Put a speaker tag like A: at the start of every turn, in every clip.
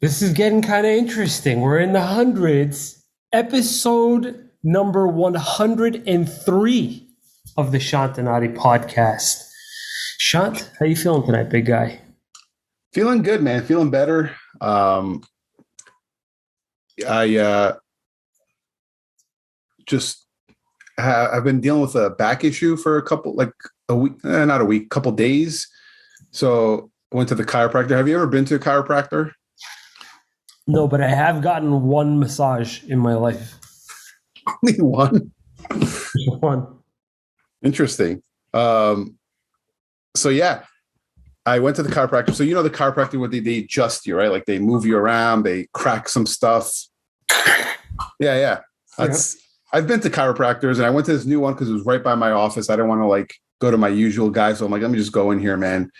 A: This is getting kind of interesting. We're in the hundreds. Episode number 103 of the Shant and Ari podcast. Shant, how you feeling tonight, big guy?
B: Feeling good, man. Feeling better. I just I've been dealing with a back issue for a week, not a week, couple days. So I went to the chiropractor. Have you ever been to a chiropractor?
A: No, but I have gotten one massage in my life.
B: Only one.
A: One.
B: Interesting. So yeah, I went to the chiropractor. So you know the chiropractor, what they adjust you, right? Like they move you around, they crack some stuff. Yeah. That's I've been to chiropractors, and I went to this new one because it was right by my office. I didn't want to go to my usual guy, so I'm like, let me just go in here, man.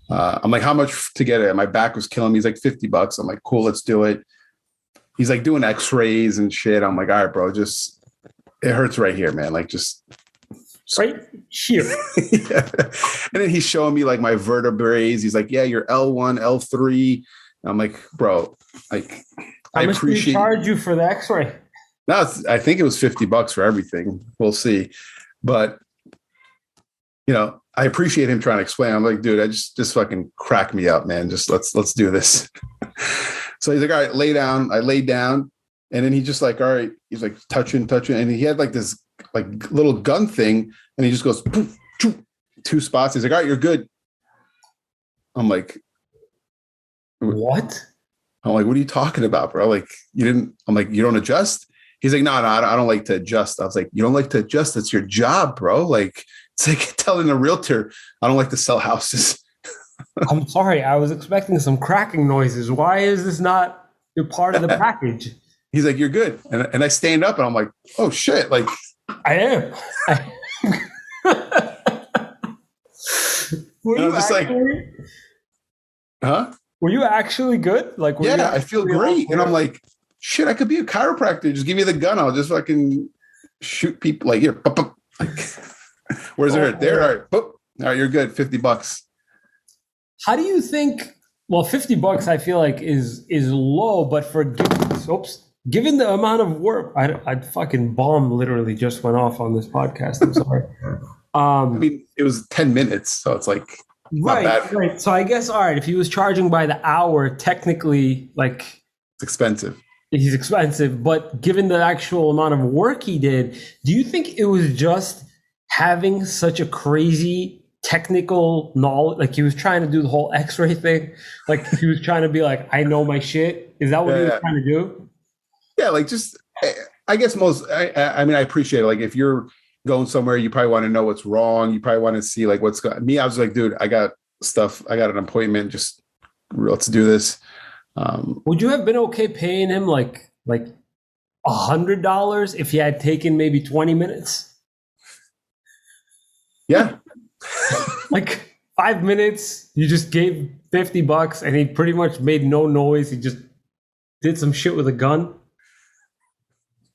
B: I'm like, how much to get it? My back was killing me. He's like, $50. I'm like, cool, let's do it. He's like doing x-rays and shit. I'm like, all right, bro, just it hurts right here, man. Like just
A: right here.
B: Yeah. And then he's showing me like my vertebrae. He's like, yeah, you're L1, L3. And I'm like, bro, like
A: How much did he charge you for the x-ray?
B: No, I think it was $50 for everything. We'll see. But I appreciate him trying to explain. I'm like, dude, I just fucking crack me up, man. Just let's do this. So he's like, all right, lay down. I laid down, and then he just like, all right, he's like touching, and he had like this like little gun thing, and he just goes poof, choo, 2 spots. He's like, all right, you're good. I'm like,
A: what?
B: I'm like, what are you talking about, bro? Like, you didn't. I'm like, you don't adjust. He's like, no, I don't like to adjust. I was like, you don't like to adjust? That's your job, bro. Like, it's like telling a realtor, I don't like to sell houses.
A: I'm sorry. I was expecting some cracking noises. Why is this not a part of the package?
B: He's like, you're good. And I stand up and I'm like, oh shit. Like
A: I am. Were you
B: just
A: actually,
B: huh?
A: Were you actually good? Like,
B: yeah, I feel great. And I'm like, shit, I could be a chiropractor. Just give me the gun. I'll just fucking shoot people. Like, here, pop, pop. Like, where's it? There. All right, boop. All right, you're good. $50.
A: How do you think? Well, $50, I feel like is low, but for given the amount of work, I'd fucking bomb literally just went off on this podcast. I'm sorry.
B: I mean, it was 10 minutes, so it's like
A: right. So I guess all right. If he was charging by the hour, technically, like
B: it's expensive.
A: He's expensive, but given the actual amount of work he did, do you think it was just having such a crazy technical knowledge? Like he was trying to do the whole x-ray thing. Like he was trying to be like, I know my shit. Is that what he was trying to do?
B: Yeah. Like just, I guess I mean, I appreciate it. Like if you're going somewhere, you probably want to know what's wrong. You probably want to see like what's got me. I was like, dude, I got stuff. I got an appointment. Just let's do this.
A: Would you have been okay paying him like $100 if he had taken maybe 20 minutes?
B: Yeah.
A: Like 5 minutes, you just gave $50 and he pretty much made no noise. He just did some shit with a gun.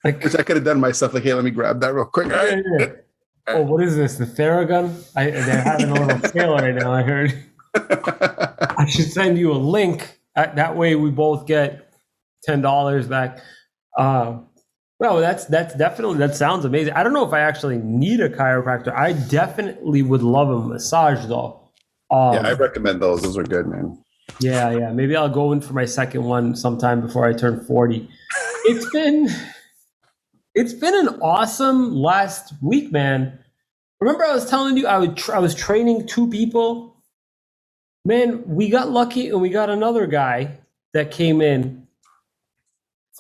B: Like, which I could have done myself. Like, hey, let me grab that real quick.
A: Yeah. Oh, what is this? The Theragun? They're having a little sale right now, I heard. I should send you a link. That way we both get $10 back. Well, that's definitely, that sounds amazing. I don't know if I actually need a chiropractor. I definitely would love a massage though.
B: Yeah, I recommend those. Those are good, man.
A: Yeah. Maybe I'll go in for my second one sometime before I turn 40. It's been an awesome last week, man. Remember I was telling you I was training 2 people? Man, we got lucky and we got another guy that came in.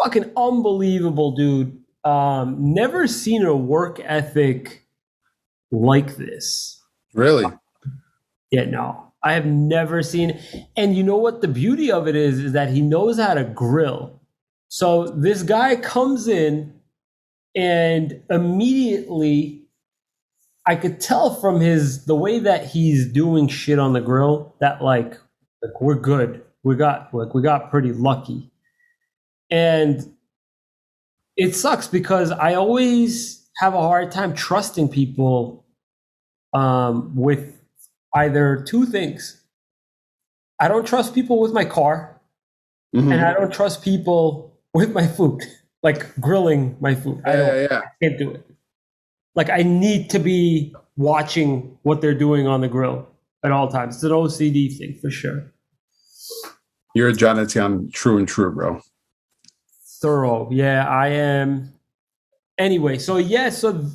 A: Fucking unbelievable, dude. Never seen a work ethic like this.
B: Really?
A: Yeah, no. I have never seen. And you know what the beauty of it is that he knows how to grill. So this guy comes in and immediately I could tell from the way that he's doing shit on the grill that like we're good. We got pretty lucky. And it sucks because I always have a hard time trusting people with either 2 things. I don't trust people with my car. And
B: Mhm.
A: I don't trust people with my food, like grilling my food.
B: Yeah, yeah, yeah.
A: I can't do it. Like I need to be watching what they're doing on the grill at all times. It's an OCD thing for sure.
B: You're a Jonathan true and true, bro.
A: Thorough. Yeah, I am. Anyway, so yeah, so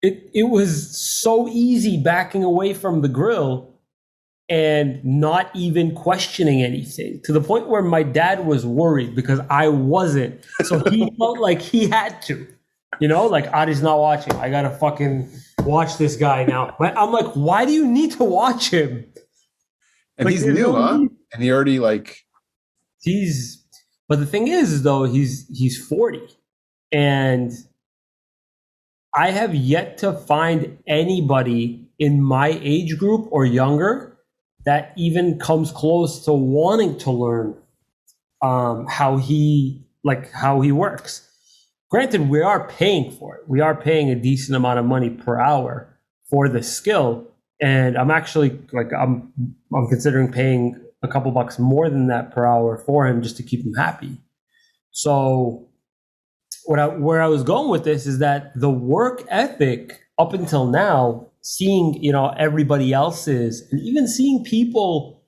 A: it was so easy backing away from the grill and not even questioning anything, to the point where my dad was worried because I wasn't. So he felt like he had to, like Adi's not watching. I gotta fucking watch this guy now. I'm like, why do you need to watch him?
B: And
A: Like,
B: he's
A: there's
B: new,
A: no
B: huh?
A: need.
B: And he already like,
A: He's, but the thing is though, he's 40, and I have yet to find anybody in my age group or younger that even comes close to wanting to learn how he works. Granted, we are paying for it. We are paying a decent amount of money per hour for the skill, and I'm actually I'm considering paying a couple bucks more than that per hour for him just to keep him happy. So where I was going with this is that the work ethic up until now, seeing everybody else's, and even seeing people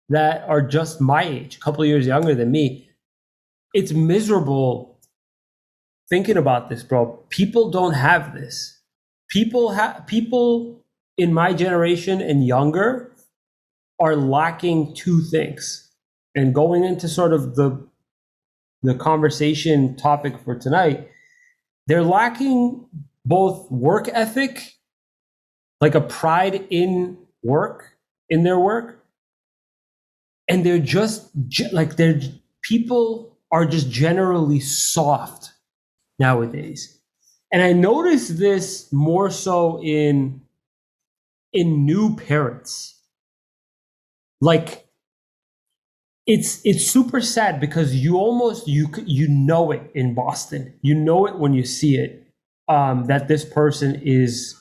A: that are just my age, a couple of years younger than me, it's miserable thinking about this, bro. People don't have this. People in my generation and younger are lacking two things. And going into sort of the conversation topic for tonight, they're lacking both work ethic, like a pride in their work, and they're just they're people are just generally soft nowadays. And I noticed this more so in new parents. Like it's super sad because you know it in Boston. You know it when you see it, that this person is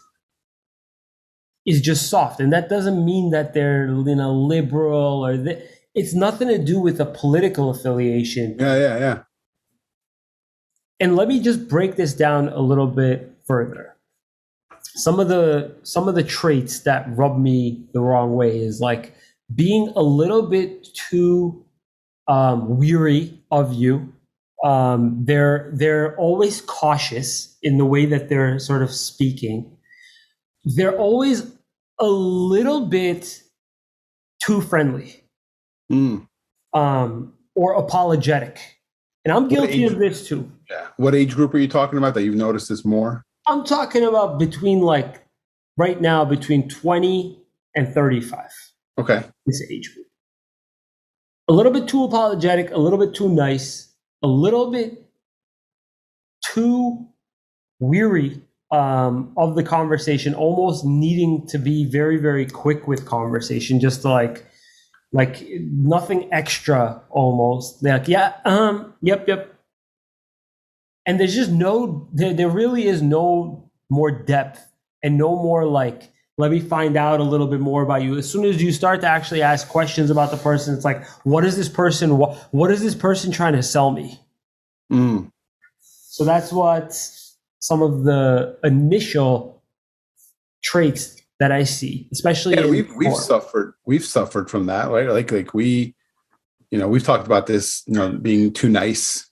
A: just soft, and that doesn't mean that they're liberal or it's nothing to do with a political affiliation.
B: yeah, yeah, yeah.
A: And let me just break this down a little bit further. Some of the traits that rub me the wrong way is like being a little bit too weary of you. They're always cautious in the way that they're sort of speaking. They're always a little bit too friendly,
B: Mm.
A: or apologetic. And I'm
B: What
A: guilty
B: age?
A: of this too.
B: Yeah. What age group are you talking about that you've noticed this more?
A: I'm talking about right now between 20 and 35,
B: Okay.
A: this age group. A little bit too apologetic, a little bit too nice, a little bit too weary of the conversation, almost needing to be very, very quick with conversation, just to like nothing extra almost. They're like, yeah, yep. And there's just there really is no more depth and no more like, let me find out a little bit more about you. As soon as you start to actually ask questions about the person, it's like, what is this person trying to sell me?
B: Mm.
A: So that's what some of the initial traits that I see, especially
B: Yeah,
A: in
B: we've suffered from that, right? Like we've talked about this, being too nice.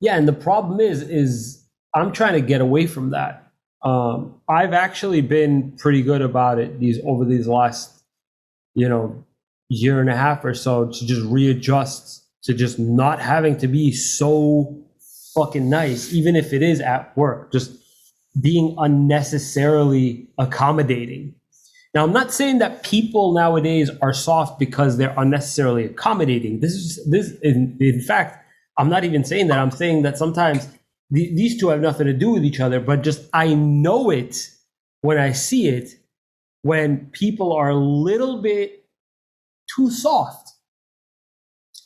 A: Yeah, and the problem is I'm trying to get away from that. I've actually been pretty good about it over these last, year and a half or so, to just readjust to just not having to be so fucking nice, even if it is at work, just being unnecessarily accommodating. Now, I'm not saying that people nowadays are soft because they're unnecessarily accommodating. In fact, I'm not even saying that. I'm saying that sometimes these two have nothing to do with each other, but just I know it when I see it, when people are a little bit too soft,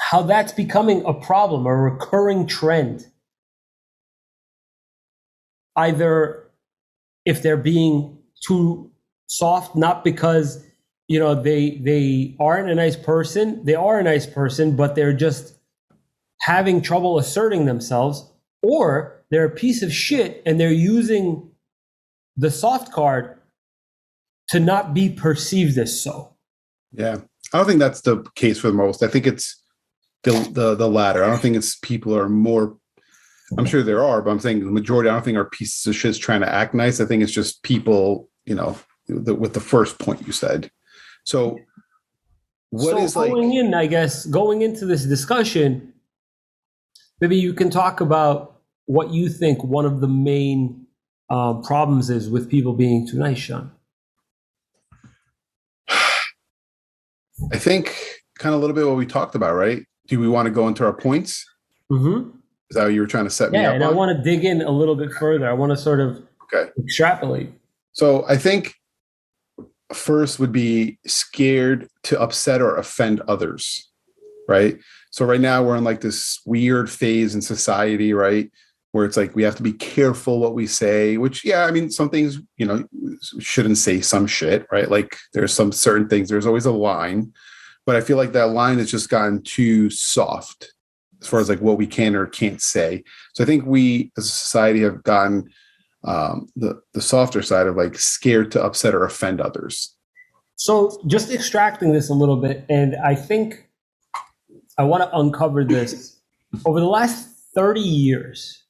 A: how that's becoming a problem, a recurring trend. Either if they're being too soft, not because they aren't a nice person. They are a nice person, but they're just having trouble asserting themselves, or they're a piece of shit and they're using the soft card to not be perceived as so.
B: Yeah. I don't think that's the case for the most. I think it's the latter. I don't think it's people are more, I'm sure there are, but I'm saying the majority, I don't think are pieces of shit trying to act nice. I think it's just people, with the first point you said. So
A: going into this discussion, maybe you can talk about what you think one of the main problems is with people being too nice, Sean.
B: I think kind of a little bit what we talked about, right? Do we want to go into our points?
A: Mm-hmm.
B: Is that what you were trying to set me up on?
A: Yeah, and I want to dig in a little bit further. I want to sort of extrapolate.
B: So I think first would be scared to upset or offend others, right? So right now we're in like this weird phase in society, right? Where it's like we have to be careful what we say, which, yeah, I mean, some things, shouldn't say some shit, right? Like there's some certain things, there's always a line, but I feel like that line has just gotten too soft as far as like what we can or can't say. So I think we as a society have gotten the softer side of like scared to upset or offend others.
A: So just extracting this a little bit, and I think I want to uncover this. Over the last 30 years,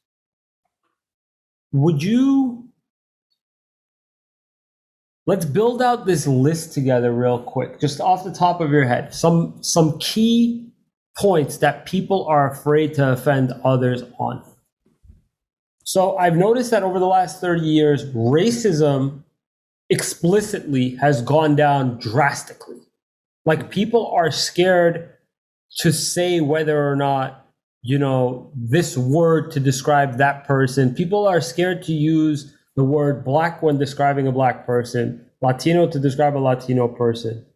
A: let's build out this list together real quick, just off the top of your head. Some key points that people are afraid to offend others on. So I've noticed that over the last 30 years, racism explicitly has gone down drastically. Like people are scared to say whether or not, this word to describe that person. People are scared to use the word black when describing a black person, Latino to describe a Latino person.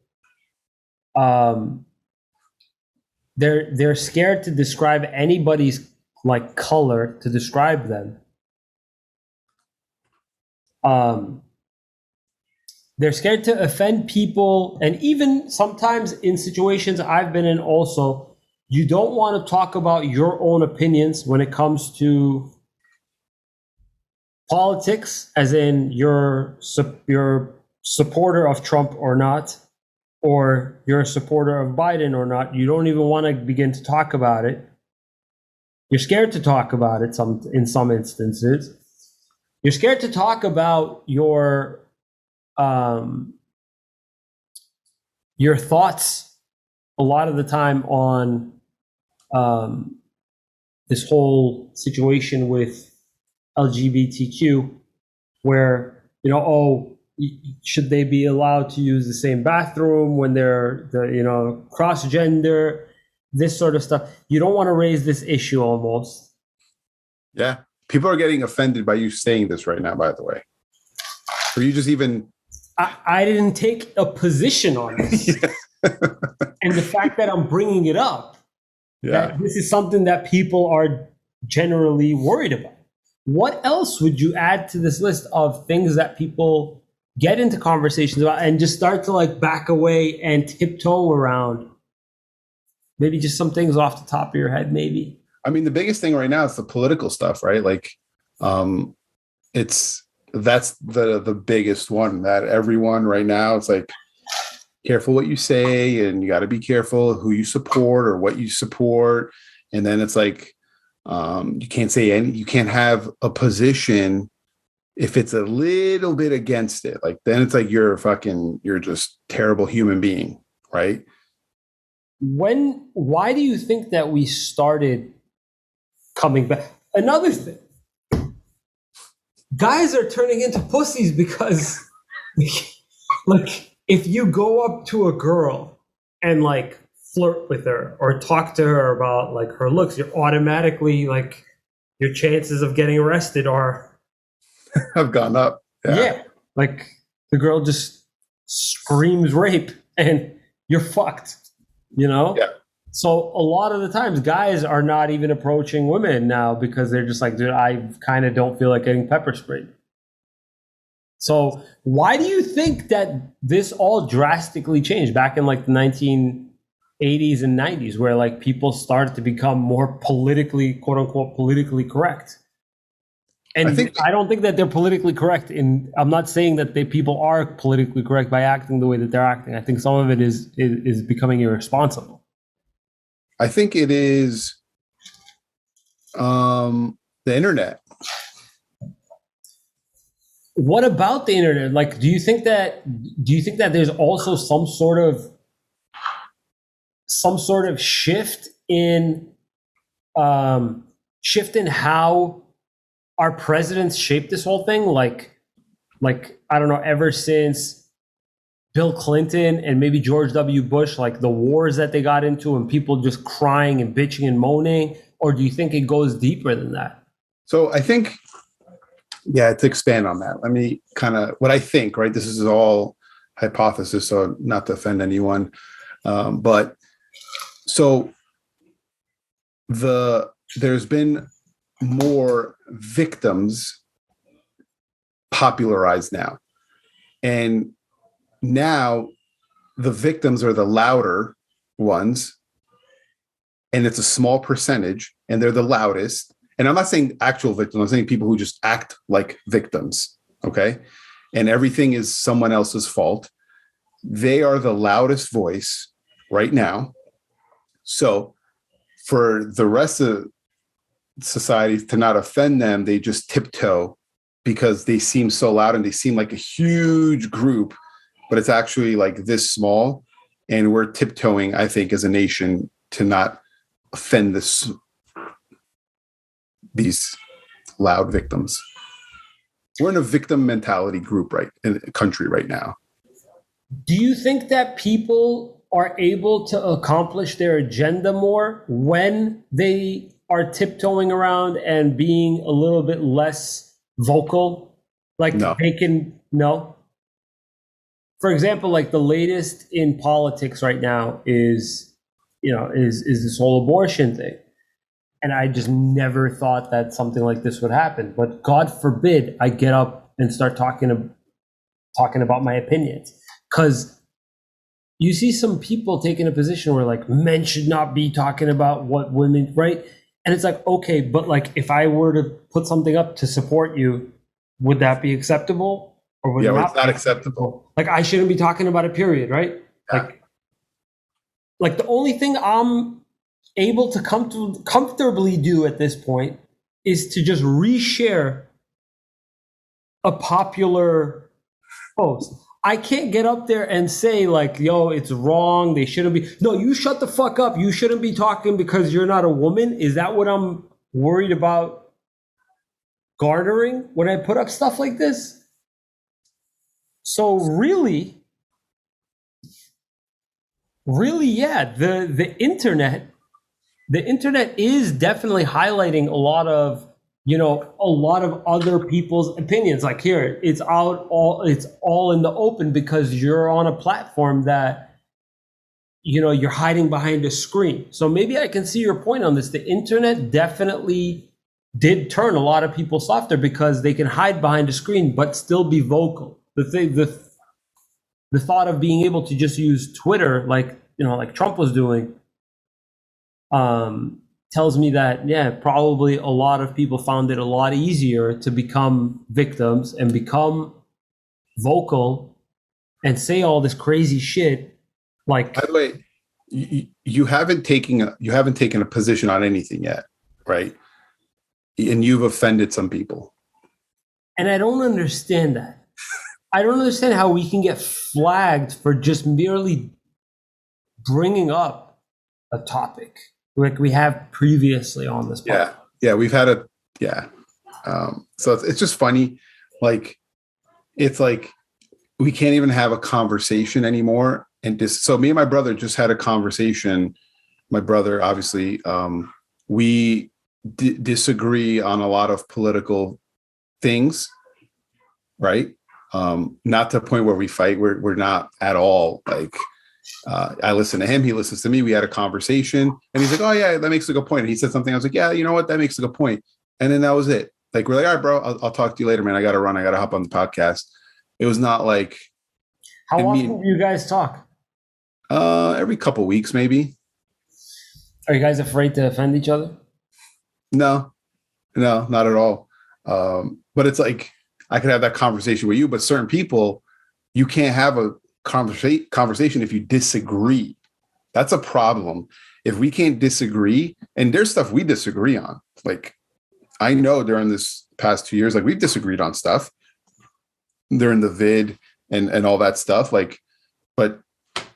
A: They're scared to describe anybody's like color to describe them. They're scared to offend people, and even sometimes in situations I've been in also, you don't want to talk about your own opinions when it comes to politics, as in you're supporter of Trump or not, or you're a supporter of Biden or not. You don't even want to begin to talk about it. You're scared to talk about it in some instances. You're scared to talk about your thoughts a lot of the time on this whole situation with LGBTQ, where should they be allowed to use the same bathroom when they're cross gender, this sort of stuff. You don't want to raise this issue almost.
B: Yeah, people are getting offended by you saying this right now, by the way. Or you just even
A: I didn't take a position on this. And the fact that I'm bringing it up, that this is something that people are generally worried about. What else would you add to this list of things that people get into conversations about and just start to like back away and tiptoe around? Maybe just some things off the top of your head, maybe.
B: I mean, the biggest thing right now is the political stuff, right? Like, that's the biggest one that everyone right now, it's like, careful what you say, and you got to be careful who you support or what you support. And then it's like, you can't say you can't have a position if it's a little bit against it. Like, then it's like, you're just terrible human being, right?
A: Why do you think that we started coming back? Another thing, guys are turning into pussies because like, if you go up to a girl and like flirt with her or talk to her about like her looks, you're automatically like, your chances of getting arrested
B: have gone up.
A: Yeah. Like the girl just screams rape and you're fucked, Yeah. So a lot of the times guys are not even approaching women now because they're just like, dude, I kind of don't feel like getting pepper sprayed. So why do you think that this all drastically changed back in like the 1980s and 90s, where like people started to become more politically, quote unquote, politically correct? And I don't think that they're politically correct. I'm not saying that people are politically correct by acting the way that they're acting. I think some of it is becoming irresponsible.
B: I think it is the internet.
A: What about the internet? Like, do you think that there's also some sort of shift in how our presidents shape this whole thing? Like I don't know, ever since Bill Clinton and maybe George W. Bush, like the wars that they got into and people just crying and bitching and moaning, or do you think it goes deeper than that?
B: So I think, to expand on that, let me kind of what I think, right? This is all hypothesis, so not to offend anyone. But so there's been more victims popularized now. And now the victims are the louder ones, and it's a small percentage, and they're the loudest. And I'm not saying actual victims, I'm saying people who just act like victims, okay? And everything is someone else's fault. They are the loudest voice right now. So for the rest of society to not offend them, they just tiptoe because they seem so loud and they seem like a huge group, but it's actually like this small. And we're tiptoeing, I think, as a nation to not offend these loud victims. We're in a victim mentality group in the country right now.
A: Do you think that people are able to accomplish their agenda more when they are tiptoeing around and being a little bit less vocal? Like
B: No.
A: No? For example, like the latest in politics right now is this whole abortion thing. And I just never thought that something like this would happen. But God forbid I get up and start talking about my opinions. Because you see some people taking a position where like men should not be talking about what women, right? And it's like, okay, but like if I were to put something up to support you, would that be acceptable? Or would
B: it's not acceptable.
A: Like I shouldn't be talking about it, period, right?
B: Yeah.
A: Like the only thing I'm able to comfortably do at this point is to just reshare a popular post. I can't get up there and say like, yo, it's wrong. They shouldn't be. No, you shut the fuck up. You shouldn't be talking because you're not a woman. Is that what I'm worried about garnering when I put up stuff like this? So really, yeah, the internet is definitely highlighting a lot of other people's opinions. Like here, it's all in the open because you're on a platform that you're hiding behind a screen. So maybe I can see your point on this. The internet definitely did turn a lot of people softer because they can hide behind a screen but still be vocal. The thought of being able to just use Twitter like Trump was doing tells me that, probably a lot of people found it a lot easier to become victims and become vocal and say all this crazy shit. Like,
B: by the way, you haven't taken a position on anything yet, right? And you've offended some people.
A: And I don't understand that. I don't understand how we can get flagged for just merely bringing up a topic like we have previously on this podcast.
B: Yeah, we've had so it's just funny. Like, it's like we can't even have a conversation anymore. And so me and my brother just had a conversation. My brother, obviously, we disagree on a lot of political things, right? Not to the point where we fight. We're not at all like. I listen to him. He listens to me. We had a conversation, and he's like, "Oh yeah, that makes a good point." And he said something. I was like, "Yeah, you know what? That makes a good point." And then that was it. Like, we're like, "All right, bro. I'll talk to you later, man. I got to run. I got to hop on the podcast." It was not like
A: How often
B: immediate.
A: do you guys talk?
B: Every couple weeks, maybe.
A: Are you guys afraid to offend each other?
B: No, no, not at all. But it's like I could have that conversation with you, but certain people, you can't have a conversation if you disagree. That's a problem. If we can't disagree, and there's stuff we disagree on. Like I know during this past 2 years, like we've disagreed on stuff during the vid and all that stuff. Like, but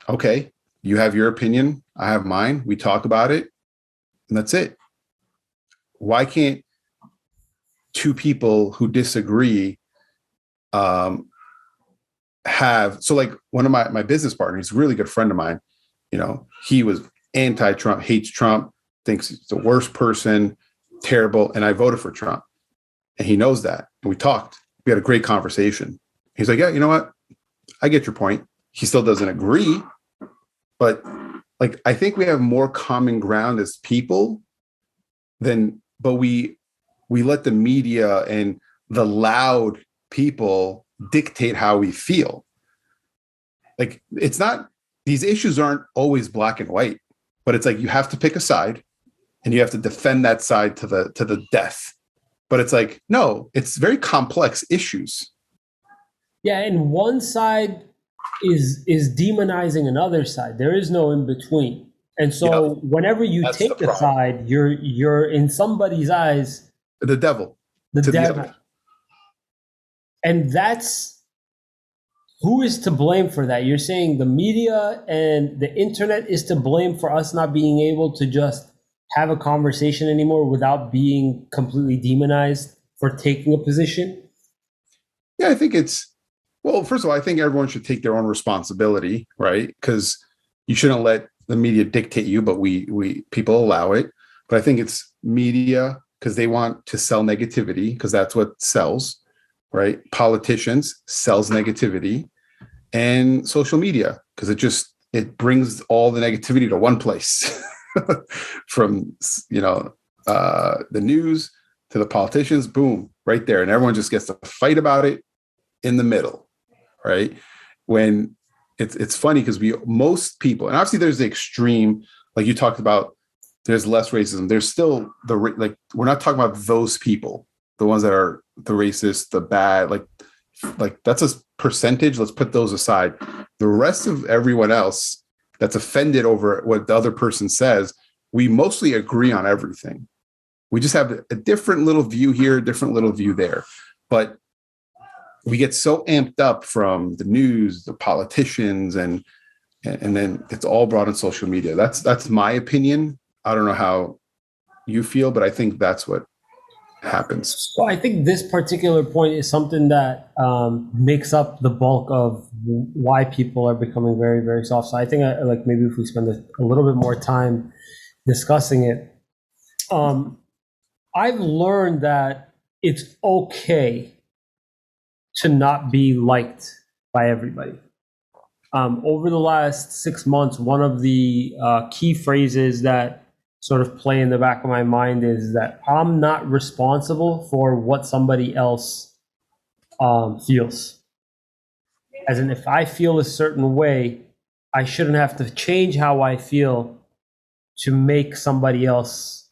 B: okay, you have your opinion, I have mine. We talk about it, and that's it. Why can't two people who disagree have so like one of my business partners, a really good friend of mine, he was anti-Trump, hates Trump, thinks he's the worst person, terrible, and I voted for Trump. And he knows that. And we talked. We had a great conversation. He's like, yeah, you know what? I get your point. He still doesn't agree, but like I think we have more common ground as people but we let the media and the loud people dictate how we feel. Like it's not, these issues aren't always black and white, but it's like you have to pick a side and you have to defend that side to the death. But it's like, no, it's very complex issues.
A: Yeah, and one side is demonizing another side. There is no in between. And so whenever you
B: That's
A: take
B: the
A: the
B: problem.
A: side, you're in somebody's eyes
B: The devil
A: the
B: to the
A: devil.
B: other.
A: And that's who is to blame for that? You're saying the media and the internet is to blame for us not being able to just have a conversation anymore without being completely demonized for taking a position?
B: Yeah, I think well, first of all, I think everyone should take their own responsibility, right? Because you shouldn't let the media dictate you, but we people allow it. But I think it's media because they want to sell negativity because that's what sells, right? Politicians sells negativity, and social media because it brings all the negativity to one place, from the news to the politicians, boom, right there, and everyone just gets to fight about it in the middle, right? When it's funny because most people, and obviously there's the extreme, like you talked about, there's less racism. There's still like we're not talking about those people, the ones that are the racist, the bad, like that's a percentage. Let's put those aside. The rest of everyone else that's offended over what the other person says, we mostly agree on everything. We just have a different little view here, a different little view there, but we get so amped up from the news, the politicians, and then it's all brought in social media. That's my opinion. I don't know how you feel, but I think that's what happens.
A: Well, I think this particular point is something that makes up the bulk of why people are becoming very, very soft. So I think like maybe if we spend a little bit more time discussing it, I've learned that it's okay to not be liked by everybody. Over the last 6 months, one of the key phrases that sort of play in the back of my mind is that I'm not responsible for what somebody else feels. As in, if I feel a certain way, I shouldn't have to change how I feel to make somebody else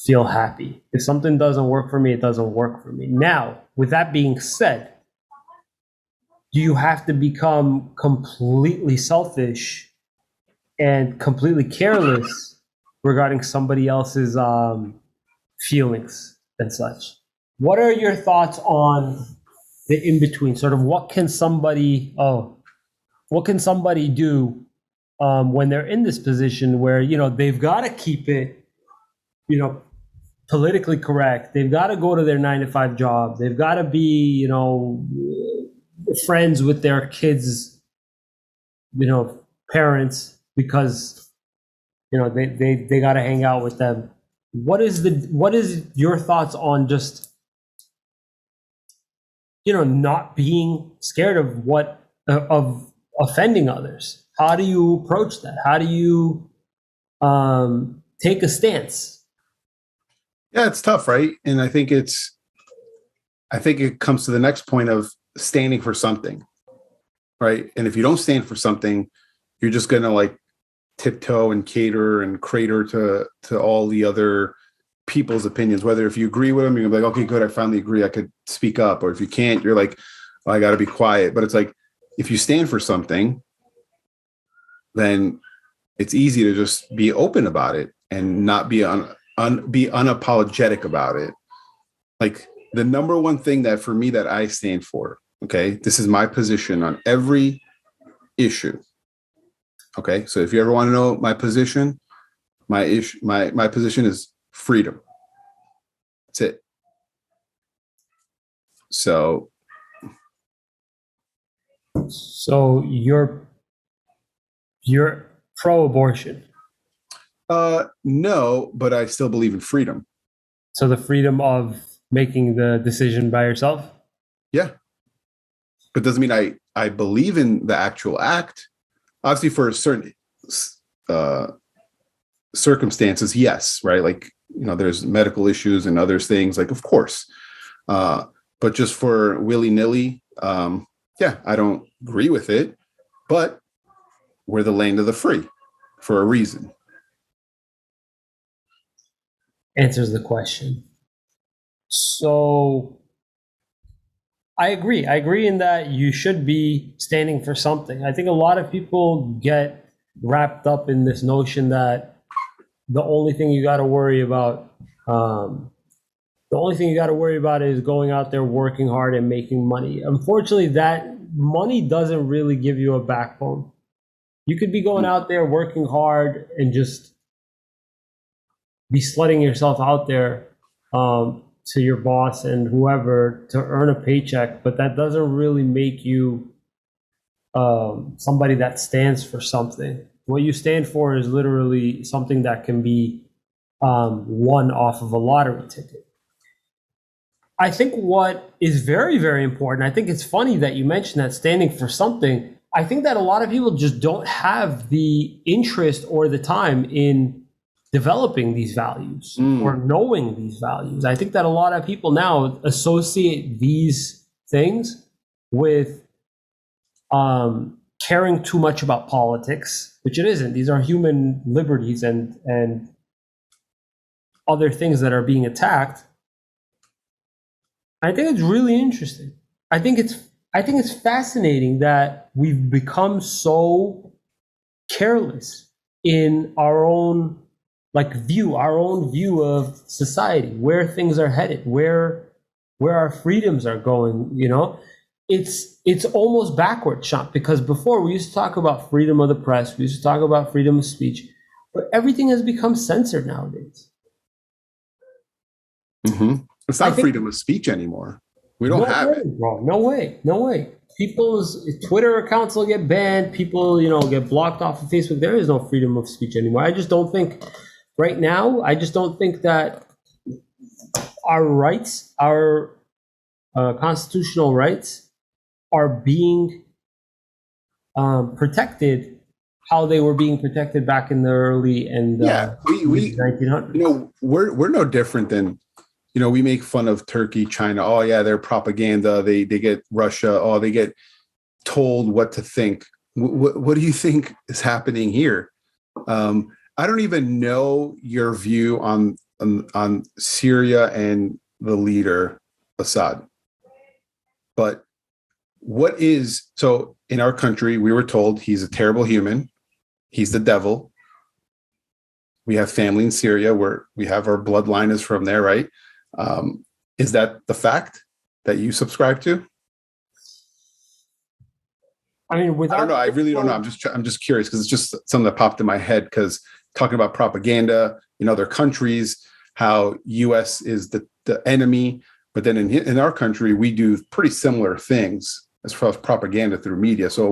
A: feel happy. If something doesn't work for me, it doesn't work for me. Now, with that being said, do you have to become completely selfish and completely careless regarding somebody else's feelings and such? What are your thoughts on the in between? Sort of what can somebody do when they're in this position where they've got to keep it politically correct. They've got to go to their 9 to 5 job. They've got to be friends with their kids, parents, because they got to hang out with them. What is your thoughts on just not being scared of offending others? How do you approach that? How do you take a stance?
B: Yeah, it's tough, right? And I think it comes to the next point of standing for something, right? And if you don't stand for something, you're just gonna like tiptoe and cater and crater to all the other people's opinions. Whether if you agree with them, you're gonna be like, okay, good, I finally agree, I could speak up. Or if you can't, you're like, oh, I got to be quiet. But it's like if you stand for something, then it's easy to just be open about it and not be be unapologetic about it. Like the number one thing that for me that I stand for, okay, this is my position on every issue. Okay, so if you ever want to know my position, my position is freedom. That's it. So
A: you're pro-abortion.
B: No, but I still believe in freedom.
A: So the freedom of making the decision by yourself?
B: Yeah. But doesn't mean I believe in the actual act. Obviously, for certain circumstances, yes, right? Like, you know, there's medical issues and other things, like, of course. But just for willy-nilly, yeah, I don't agree with it. But we're the land of the free for a reason.
A: Answers the question. So I agree. I agree in that you should be standing for something. I think a lot of people get wrapped up in this notion that the only thing you got to worry about, is going out there working hard and making money. Unfortunately, that money doesn't really give you a backbone. You could be going out there working hard and just be slutting yourself out there to your boss and whoever to earn a paycheck, but that doesn't really make you somebody that stands for something. What you stand for is literally something that can be won off of a lottery ticket. I think what is very, very important, I think it's funny that you mentioned that standing for something. I think that a lot of people just don't have the interest or the time in developing these values or knowing these values. I think that a lot of people now associate these things with caring too much about politics, which it isn't. These are human liberties and other things that are being attacked. I think it's really interesting. I think it's fascinating that we've become so careless in our own view of society, where things are headed, where our freedoms are going. You know, it's almost backwards, Shant, because before we used to talk about freedom of the press, we used to talk about freedom of speech, but everything has become censored nowadays.
B: Mm-hmm. It's not freedom of speech anymore. We don't have it.
A: Bro. No way. People's Twitter accounts will get banned. People, get blocked off of Facebook. There is no freedom of speech anymore. I just don't think right now, that our rights, our constitutional rights are being protected how they were being protected back in the early and
B: we
A: 1900s.
B: We're no different than, we make fun of Turkey, China. Oh yeah, they're propaganda. They get Russia. Oh, they get told what to think. What do you think is happening here? I don't even know your view on Syria and the leader Assad. But so in our country, we were told he's a terrible human. He's the devil. We have family in Syria where we have our bloodline is from there, right? Is that the fact that you subscribe to?
A: I mean,
B: I don't know. I really don't know. I'm just curious because it's just something that popped in my head because talking about propaganda in other countries, how U.S. is the enemy, but then in our country we do pretty similar things as far as propaganda through media. So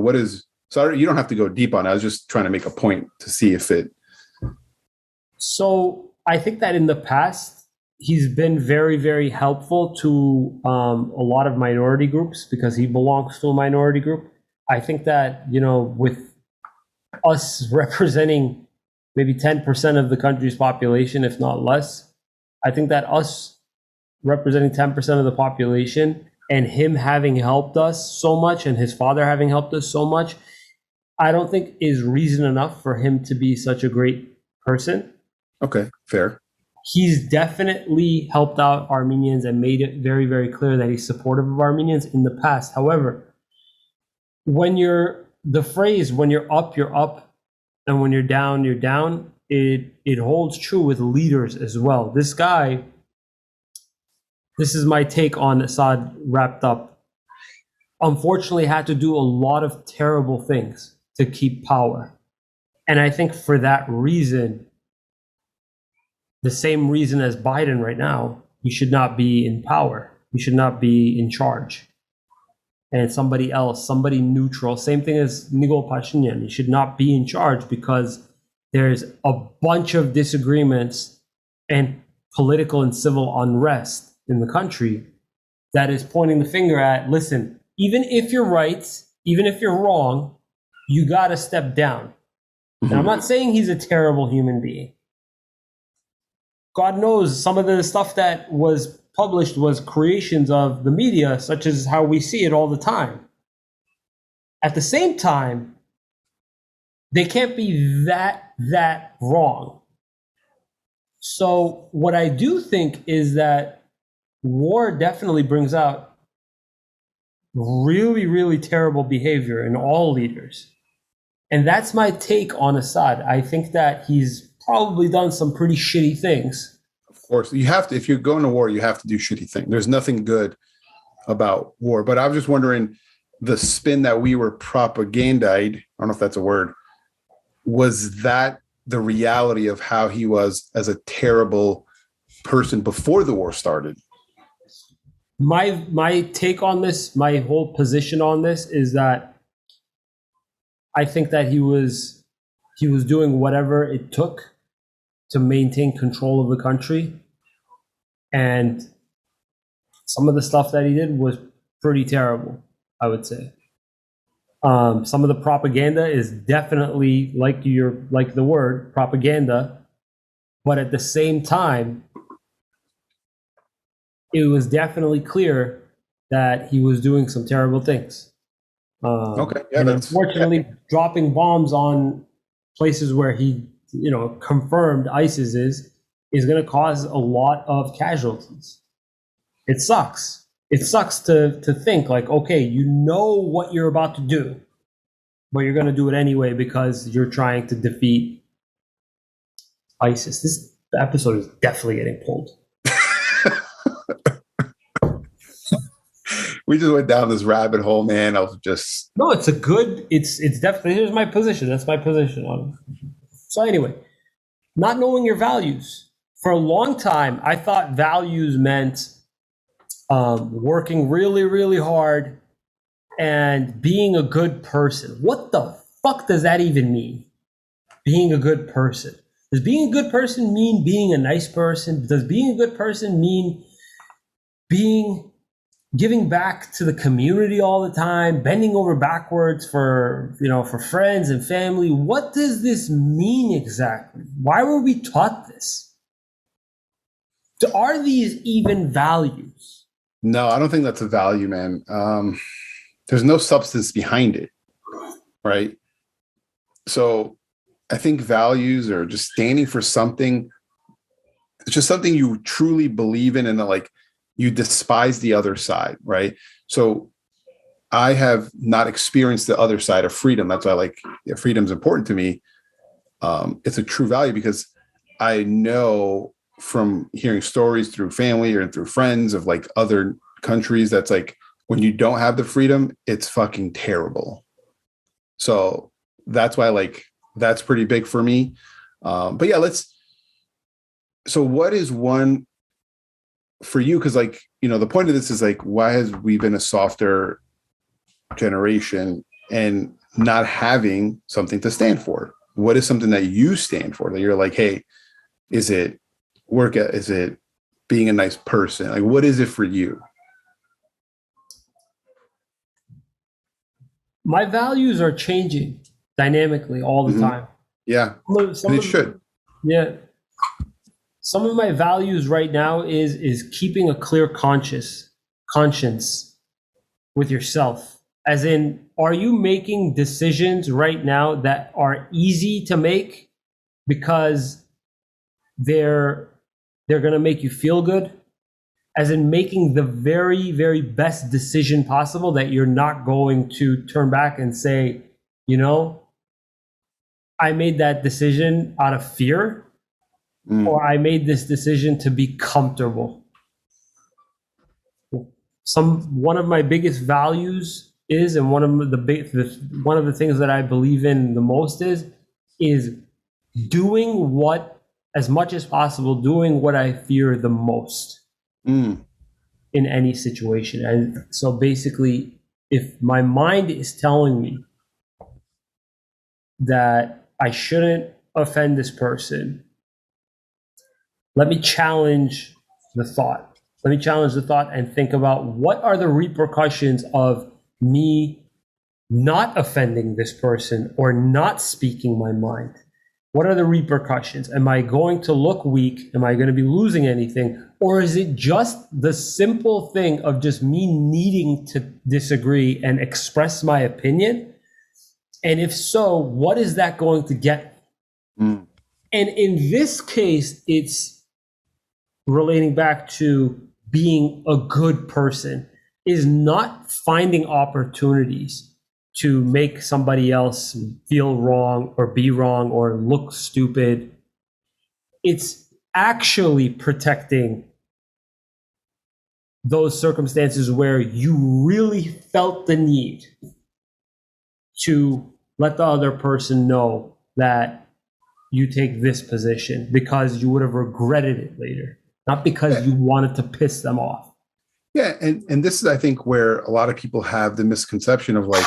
B: you don't have to go deep on it. I was just trying to make a point to see if it.
A: So I think that in the past, he's been very, very helpful to a lot of minority groups because he belongs to a minority group. I think that, with us representing maybe 10% of the country's population, if not less, I think that us representing 10% of the population and him having helped us so much and his father having helped us so much, I don't think is reason enough for him to be such a great person.
B: Okay, fair.
A: He's definitely helped out Armenians and made it very, very clear that he's supportive of Armenians in the past. However, when the phrase when you're up, and when you're down, it holds true with leaders as well. This guy, this is my take on Assad wrapped up, unfortunately had to do a lot of terrible things to keep power. And I think for that reason, the same reason as Biden right now, he should not be in power. He should not be in charge. And somebody else, somebody neutral, same thing as Nikol Pashinyan, he should not be in charge because there's a bunch of disagreements and political and civil unrest in the country that is pointing the finger at, listen, even if you're right, even if you're wrong, you got to step down. And I'm not saying he's a terrible human being. God knows some of the stuff that was published was creations of the media, such as how we see it all the time. At the same time, they can't be that wrong. So what I do think is that war definitely brings out really, really terrible behavior in all leaders. And that's my take on Assad. I think that he's probably done some pretty shitty things.
B: Of course, you have to. If you're going to war, you have to do shitty things. There's nothing good about war. But I was just wondering, the spin that we were propagandized, I don't know if that's a word, was that the reality of how he was as a terrible person before the war started?
A: My take on this, my whole position on this is that I think that he was doing whatever it took to maintain control of the country. And some of the stuff that he did was pretty terrible, I would say. Some of the propaganda is definitely like the word propaganda, but at the same time, it was definitely clear that he was doing some terrible things.
B: Okay, yeah,
A: and
B: that's
A: unfortunately, dropping bombs on places where he, confirmed ISIS is going to cause a lot of casualties. It sucks. It sucks to think like, okay, you know what you're about to do, but you're going to do it anyway because you're trying to defeat ISIS. This episode is definitely getting pulled.
B: We just went down this rabbit hole, man. I was just
A: No, it's definitely, here's my position. That's my position on it. So anyway, not knowing your values. For a long time, I thought values meant working really, really hard and being a good person. What the fuck does that even mean? Being a good person. Does being a good person mean being a nice person? Does being a good person mean giving back to the community all the time, bending over backwards for friends and family? What does this mean exactly? Why were we taught this? Are these even values?
B: No, I don't think that's a value, man. There's no substance behind it, right? So I think values are just standing for something. It's just something you truly believe in, and like you despise the other side, right? So I have not experienced the other side of freedom. That's why freedom is important to me. It's a true value because I know from hearing stories through family or through friends of like other countries, that's like when you don't have the freedom, it's fucking terrible. So that's why that's pretty big for me. But yeah, so what is one for you? Because the point of this is why has we been a softer generation and not having something to stand for? What is something that you stand for that you're like, hey, is it is it being a nice person? Like, what is it for you?
A: My values are changing dynamically all the time.
B: Yeah, and it should.
A: Yeah. Some of my values right now is keeping a clear conscience with yourself. As in, are you making decisions right now that are easy to make because they're going to make you feel good? As in making the very, very best decision possible that you're not going to turn back and say, you know, I made that decision out of fear, or I made this decision to be comfortable. One of my biggest values is, and one of the things that I believe in the most is doing what, as much as possible, doing what I fear the most in any situation. And so basically, if my mind is telling me that I shouldn't offend this person, let me challenge the thought. Let me challenge the thought and think about what are the repercussions of me not offending this person or not speaking my mind. What are the repercussions? Am I going to look weak? Am I going to be losing anything? Or is it just the simple thing of just me needing to disagree and express my opinion? And if so, what is that going to get? And in this case, it's relating back to being a good person, is not finding opportunities to make somebody else feel wrong or be wrong or look stupid. It's actually protecting those circumstances where you really felt the need to let the other person know that you take this position because you would have regretted it later, not because you wanted to piss them off.
B: Yeah, and this is, I think, where a lot of people have the misconception of like,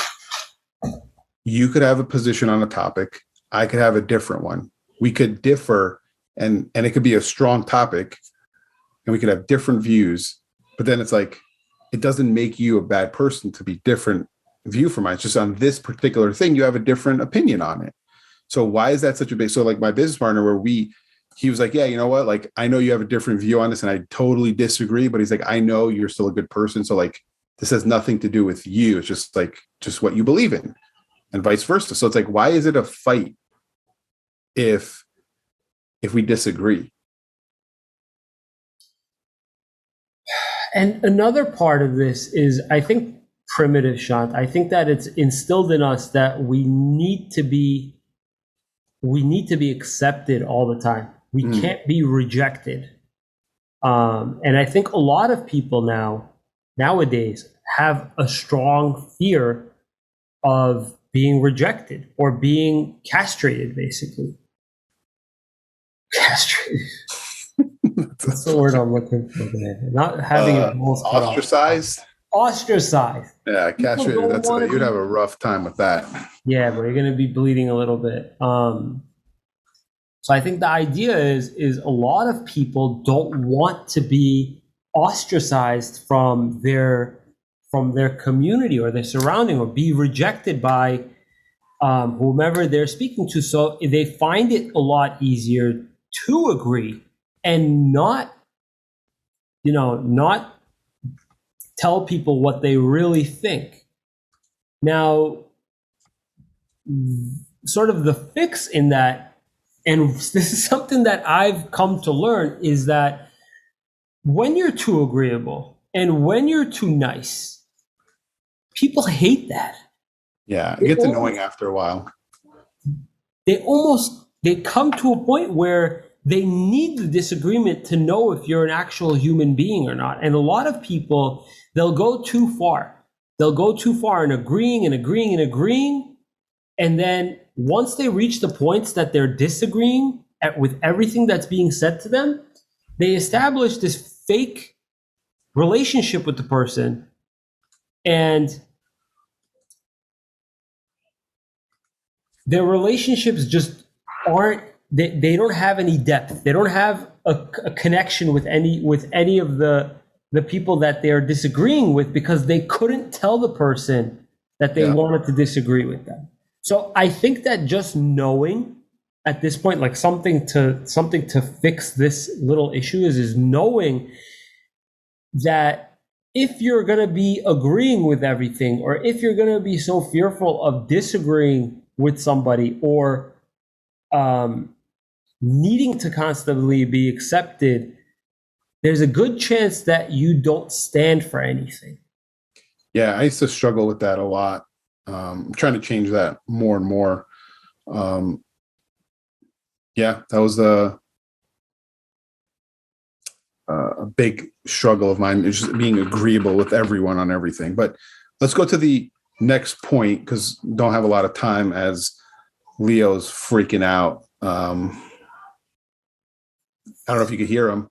B: you could have a position on a topic, I could have a different one. We could differ, and it could be a strong topic, and we could have different views. But then it's like, it doesn't make you a bad person to be different view from mine. It's just on this particular thing, you have a different opinion on it. So why is that such a big? So like my business partner, he was like, yeah, you know what? Like, I know you have a different view on this and I totally disagree, but he's like, I know you're still a good person. So like, this has nothing to do with you. It's just what you believe in, and vice versa. So it's like, why is it a fight if we disagree?
A: And another part of this is, I think, primitive, Shant. I think that it's instilled in us that we need to be accepted all the time. We can't be rejected. And I think a lot of people nowadays have a strong fear of being rejected or being castrated, basically. Castrated. That's the word I'm looking for. Not having your balls cut
B: ostracized.
A: Ostracized.
B: Yeah, castrated. You'd have a rough time with that.
A: Yeah, but you're going to be bleeding a little bit. So I think the idea is a lot of people don't want to be ostracized from their community or their surrounding, or be rejected by whomever they're speaking to. So they find it a lot easier to agree and not tell people what they really think. Now, sort of the fix in that, and this is something that I've come to learn, is that when you're too agreeable and when you're too nice, people hate that.
B: Yeah, it gets annoying after a while.
A: They come to a point where they need the disagreement to know if you're an actual human being or not. And a lot of people, they'll go too far. They'll go too far in agreeing and agreeing and agreeing. And then once they reach the points that they're disagreeing with everything that's being said to them, they establish this fake relationship with the person. And their relationships just aren't, they don't have any depth. They don't have a connection with any of the people that they're disagreeing with, because they couldn't tell the person that they wanted to disagree with them. So I think that just knowing at this point, like something to fix this little issue is knowing that if you're going to be agreeing with everything, or if you're going to be so fearful of disagreeing with somebody, or needing to constantly be accepted, there's a good chance that you don't stand for anything.
B: Yeah, I used to struggle with that a lot. I'm trying to change that more and more. Yeah, that was a big struggle of mine, is just being agreeable with everyone on everything. But let's go to the next point, because don't have a lot of time as Leo's freaking out. I don't know if you could hear him.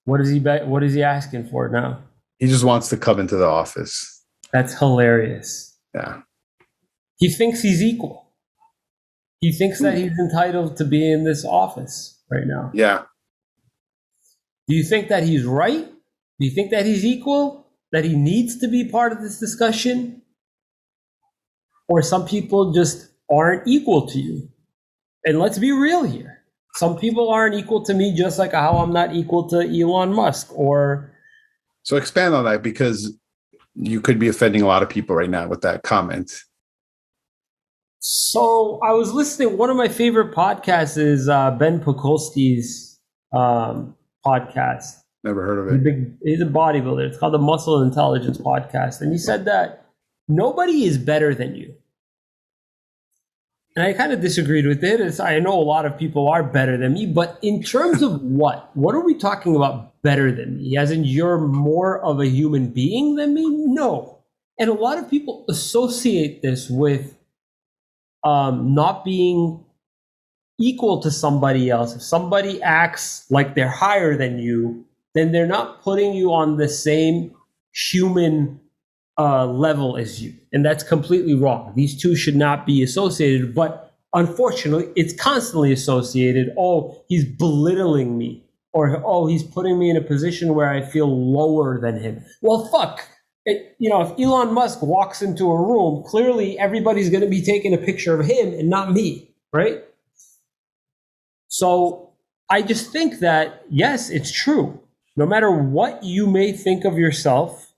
A: What is he asking for now?
B: He just wants to come into the office.
A: That's hilarious.
B: Yeah.
A: He thinks he's equal. He thinks that he's entitled to be in this office right now.
B: Yeah.
A: Do you think that he's right? Do you think that he's equal? That he needs to be part of this discussion? Or some people just aren't equal to you? And let's be real here. Some people aren't equal to me, just like how I'm not equal to Elon Musk. Or
B: so expand on that, because you could be offending a lot of people right now with that comment.
A: So I was listening. One of my favorite podcasts is Ben Pakulski's podcast.
B: Never heard of it.
A: He's a bodybuilder. It's called the Muscle Intelligence Podcast. And he said that nobody is better than you. And I kind of disagreed with it. I know a lot of people are better than me, but in terms of what? What are we talking about better than me? As in you're more of a human being than me? No. And a lot of people associate this with not being equal to somebody else. If somebody acts like they're higher than you, then they're not putting you on the same human level as you. And that's completely wrong. These two should not be associated, but unfortunately, it's constantly associated. Oh, he's belittling me, or oh, he's putting me in a position where I feel lower than him. Well, fuck. If Elon Musk walks into a room, clearly everybody's going to be taking a picture of him and not me, right? So I just think that, yes, it's true. No matter what you may think of yourself,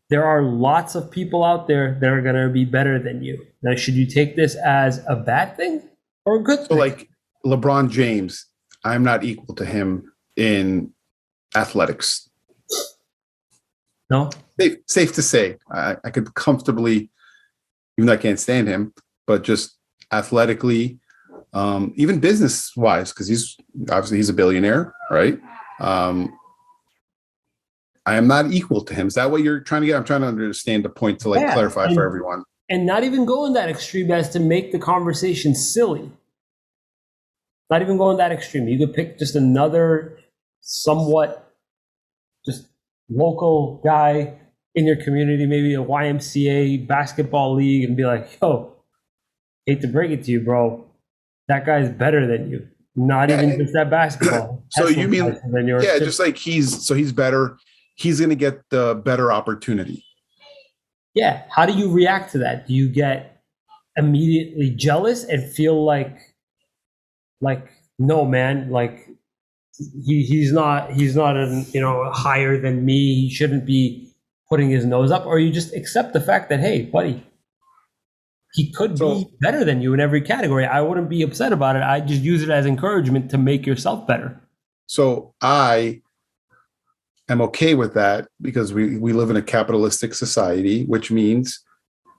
A: there are lots of people out there that are going to be better than you. Now, should you take this as a bad thing or a good thing?
B: So like LeBron James, I'm not equal to him in athletics.
A: No?
B: Safe to say. I could comfortably, even though I can't stand him, but just athletically, even business-wise, because he's a billionaire, right? I am not equal to him. Is that what you're trying to get? I'm trying to understand the point to clarify for everyone.
A: And not even going that extreme as to make the conversation silly. Not even going that extreme. You could pick just another somewhat just local guy in your community, maybe a YMCA basketball league, and be like, yo, hate to break it to you, bro, that guy's better than you. Not even just that basketball.
B: So you mean, just like he's better. He's going to get the better opportunity.
A: Yeah. How do you react to that? Do you get immediately jealous and feel like, no, man, like he's not higher than me. He shouldn't be putting his nose up, or you just accept the fact that, hey, buddy, he could be better than you in every category. I wouldn't be upset about it. I just use it as encouragement to make yourself better.
B: So I am okay with that, because we live in a capitalistic society, which means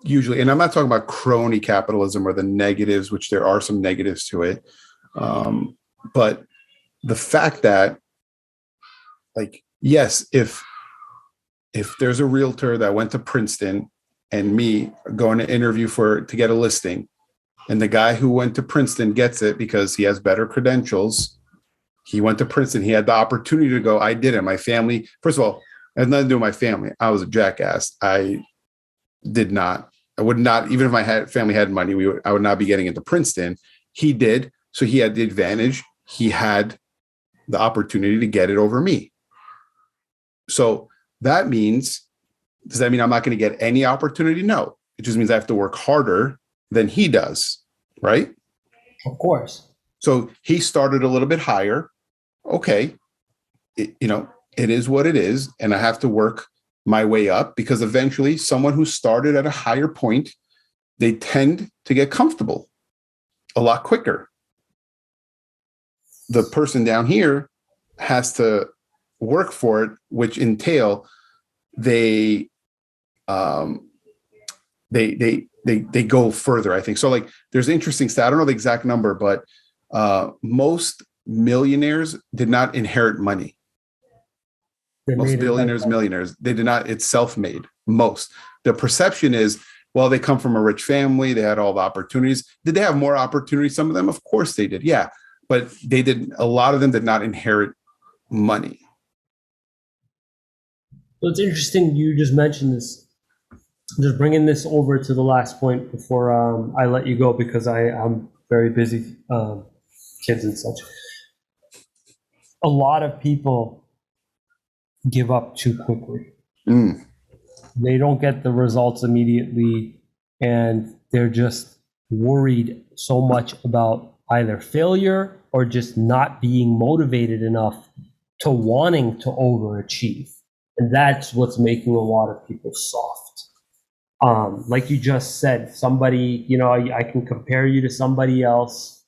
B: usually, and I'm not talking about crony capitalism or the negatives, which there are some negatives to it. But the fact that, like, yes, if there's a realtor that went to Princeton and me going to interview to get a listing, and the guy who went to Princeton gets it because he has better credentials, he went to Princeton, he had the opportunity to go, I didn't. My family, first of all, it has nothing to do with my family. I was a jackass. I would not, even if my family had money, I would not be getting into Princeton. He did. So he had the advantage. He had the opportunity to get it over me. So that means, does that mean I'm not going to get any opportunity? No. It just means I have to work harder than he does, right?
A: Of course.
B: So he started a little bit higher. Okay. it is what it is, and I have to work my way up, because eventually someone who started at a higher point, they tend to get comfortable a lot quicker. The person down here has to work for it, which entail they go further, I think. So like there's interesting stat. I don't know the exact number, but most millionaires did not inherit money. Most billionaires, millionaires, they did not. It's self-made. Most. The perception is, well, they come from a rich family. They had all the opportunities. Did they have more opportunities? Some of them, of course they did. Yeah. But they did. A lot of them did not inherit money.
A: So it's interesting you just mentioned this. I'm just bringing this over to the last point before I let you go, because I'm very busy, kids and such. A lot of people give up too quickly. They don't get the results immediately, and they're just worried so much about either failure or just not being motivated enough to wanting to overachieve. And that's what's making a lot of people soft. Like you just said, somebody, I can compare you to somebody else,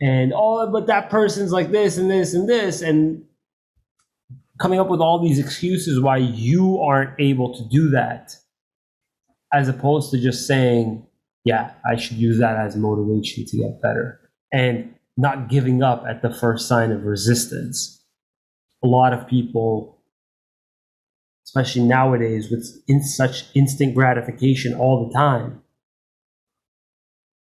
A: and but that person's like this and this and this, and coming up with all these excuses why you aren't able to do that, as opposed to just saying, yeah, I should use that as motivation to get better, and not giving up at the first sign of resistance. A lot of people, especially nowadays with such instant gratification all the time,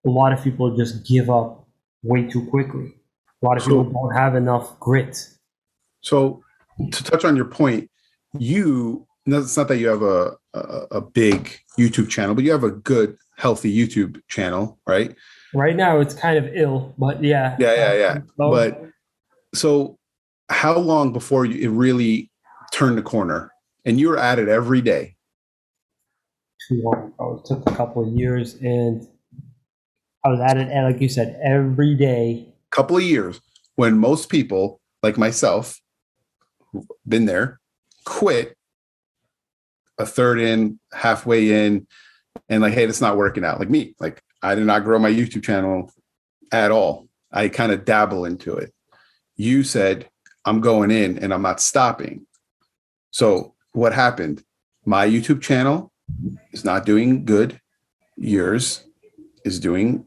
A: a lot of people just give up way too quickly. A lot of people don't have enough grit.
B: So to touch on your point, it's not that you have a big YouTube channel, but you have a good, healthy YouTube channel, right?
A: Right now it's kind of ill, but yeah.
B: Yeah. But so how long before it really turned the corner and you were at it every day?
A: Too long. It took a couple of years, and I was at it, like you said, every day.
B: Couple of years, when most people like myself, who've been there, quit a third in, halfway in, and like, hey, that's not working out. Like me, like I did not grow my YouTube channel at all. I kind of dabble into it. You said, I'm going in and I'm not stopping. So what happened? My YouTube channel is not doing good. Yours is doing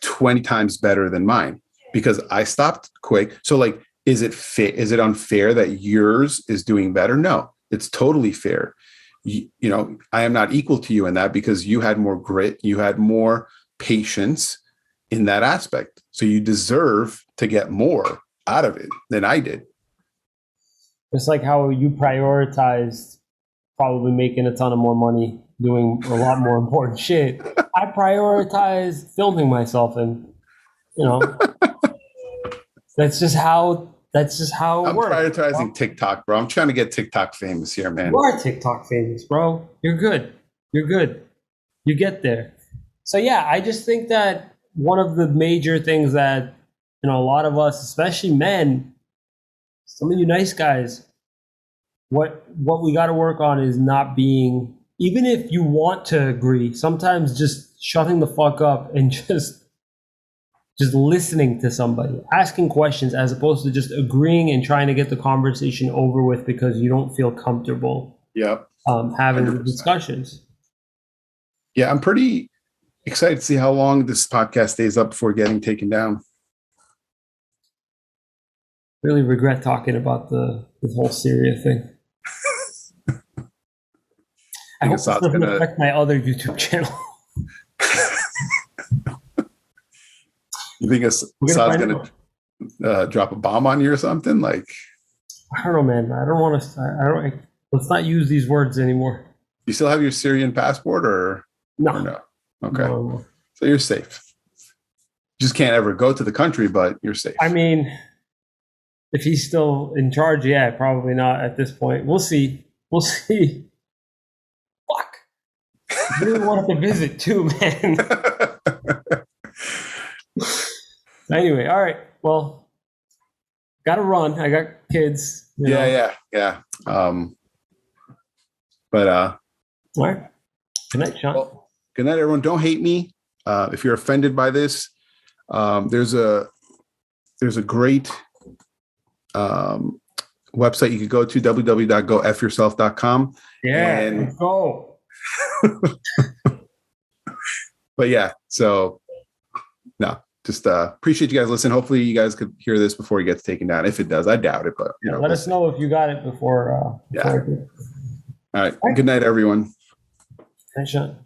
B: 20 times better than mine because I stopped quick. So like, is it unfair that yours is doing better? No, it's totally fair. I am not equal to you in that because you had more grit, you had more patience in that aspect. So you deserve to get more out of it than I did.
A: It's like how you prioritized probably making a ton of more money, doing a lot more important shit. I prioritized filming myself, and that's just how it works.
B: I'm prioritizing TikTok, bro. I'm trying to get TikTok famous here, man.
A: You are TikTok famous, bro. You're good. You get there. So yeah, I just think that one of the major things that a lot of us, especially men, some of you nice guys, what we got to work on is not being, even if you want to agree, sometimes just shutting the fuck up and just listening to somebody, asking questions, as opposed to just agreeing and trying to get the conversation over with because you don't feel comfortable having 100%. The discussions.
B: Yeah, I'm pretty excited to see how long this podcast stays up before getting taken down.
A: Really regret talking about this whole Syria thing. I hope it doesn't affect my other YouTube channel.
B: You think Assad's going to drop a bomb on you or something? Like,
A: I don't know, man. I don't want to. Let's not use these words anymore.
B: You still have your Syrian passport, or
A: no?
B: Or no? Okay,
A: no.
B: So you're safe. You just can't ever go to the country, but you're safe.
A: I mean, if he's still in charge, yeah, probably not at this point. We'll see. Fuck. I really wanted to visit too, man. Anyway, all right. Well, Gotta run. I got kids.
B: Yeah. But
A: All right. Good night, Sean.
B: well, good night, everyone. Don't hate me if you're offended by this. There's a great website you could go to, www.gofyourself.com.
A: Yeah,
B: And
A: let's go.
B: but yeah, so no, just appreciate you guys listening. Hopefully you guys could hear this before it gets taken down. If it does, I doubt it, but
A: Let us know if you got it before.
B: All right. Good night, everyone.
A: Thanks, Sean.